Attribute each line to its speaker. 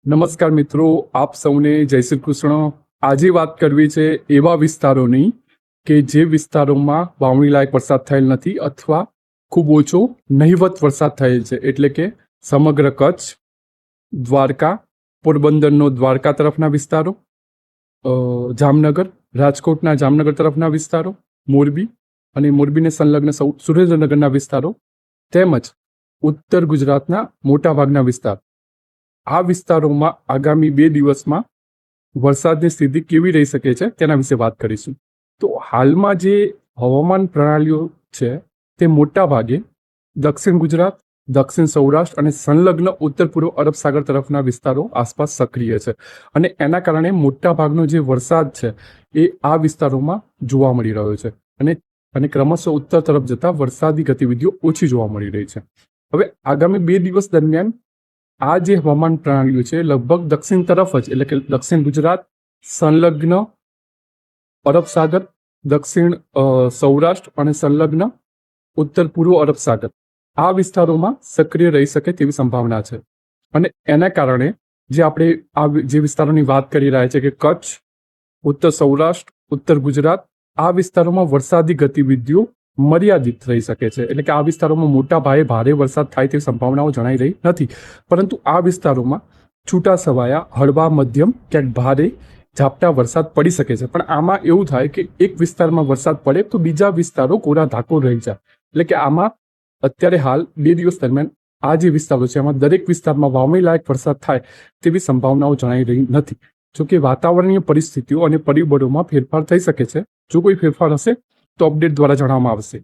Speaker 1: નમસ્કાર મિત્રો, આપ સૌને જય શ્રી કૃષ્ણ. આજે વાત કરવી છે એવા વિસ્તારોની કે જે વિસ્તારોમાં વાવણી લાયક વરસાદ થયેલ નથી અથવા ખૂબ ઓછો નહિવત વરસાદ થયેલ છે. એટલે કે સમગ્ર કચ્છ, દ્વારકા, પોરબંદરનો દ્વારકા તરફના વિસ્તારો, જામનગર, રાજકોટના જામનગર તરફના વિસ્તારો, મોરબી અને મોરબીને સંલગ્ન સુરેન્દ્રનગરના વિસ્તારો તેમજ ઉત્તર ગુજરાતના મોટાભાગના વિસ્તાર. આ વિસ્તારોમાં આગામી 2 દિવસમાં વરસાદની સ્થિતિ કેવી રહી શકે છે તેના વિશે વાત કરીશું. તો હાલમાં જે હવામાન પ્રણાલીઓ છે તે મોટા ભાગે દક્ષિણ ગુજરાત, દક્ષિણ સૌરાષ્ટ્ર અને સંલગ્ન ઉત્તર પૂર્વ અરબ સાગર તરફના વિસ્તારો આસપાસ સક્રિય છે અને એના કારણે મોટા ભાગનો જે વરસાદ છે એ આ વિસ્તારોમાં જોવા મળી રહ્યો છે અને ક્રમશઃ ઉત્તર તરફ જતા વરસાદી ગતિવિધિઓ ઓછી જોવા મળી રહી છે. હવે આગામી 2 દિવસ દરમિયાન આ જે હવામાન પ્રણાલીઓ છે લગભગ દક્ષિણ તરફ જ, એટલે કે દક્ષિણ ગુજરાત, સંલગ્ન અરબ સાગર, દક્ષિણ સૌરાષ્ટ્ર અને સંલગ્ન ઉત્તર પૂર્વ અરબ સાગર આ વિસ્તારોમાં સક્રિય રહી શકે તેવી સંભાવના છે. અને એના કારણે જે આપણે આ જે વિસ્તારોની વાત કરી રહ્યા છે કે કચ્છ, ઉત્તર સૌરાષ્ટ્ર, ઉત્તર ગુજરાત આ વિસ્તારોમાં વરસાદી ગતિવિધિઓ મર્યાદિત થઈ શકે છે. એટલે કે આ વિસ્તારોમાં મોટા પાયે ભારે વરસાદ થાય તેવી સંભાવનાઓ જણાઈ રહી નથી, પરંતુ આ વિસ્તારોમાં છૂટા છવાયા હળવા મધ્યમ ક્યાંક ભારે ઝાપટા વરસાદ પડી શકે છે. પણ આમાં એવું થાય કે એક વિસ્તારમાં વરસાદ પડે તો બીજા વિસ્તારો કોરા ધાકો રહી જાય. એટલે કે આમાં અત્યારે હાલ 2 દિવસ દરમિયાન આ જે વિસ્તારો છે એમાં દરેક વિસ્તારમાં વાવણી લાયક વરસાદ થાય તેવી સંભાવનાઓ જણાઈ રહી નથી. જોકે વાતાવરણીય પરિસ્થિતિઓ અને પરિબળોમાં ફેરફાર થઈ શકે છે. જો કોઈ ફેરફાર હશે તો અપડેટ દ્વારા જણાવવામાં આવશે.